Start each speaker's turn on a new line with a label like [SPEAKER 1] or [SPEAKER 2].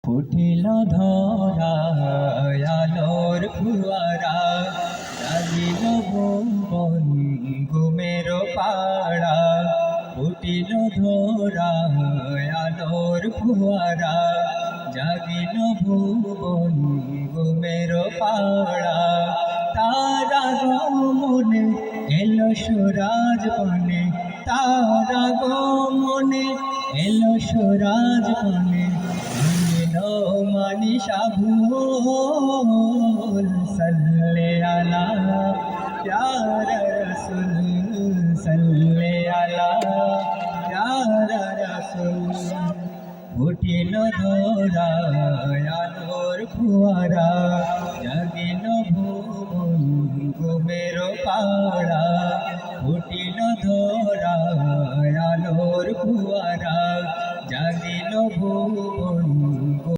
[SPEAKER 1] ফুটিল ধরা আলোর ফুয়ারা, জাগিল ভুবন ঘুমের পাড়া। ফুটিল ধরা আলোর ফুয়ারা, জাগিল ভুবন ঘুমের পাড়া। তারা গমনে এলো সুরাজ বনে, তারা গমনে এলো সুরাজ বনে। মানি সাবুল সাল্লে আলা প্যারা রসুল, সাল্লে আলা প্যারা রসুল। ফুটিল ধরা আলোর ফুয়ারা, জাগিল ভুবন ঘুমের পাড়া।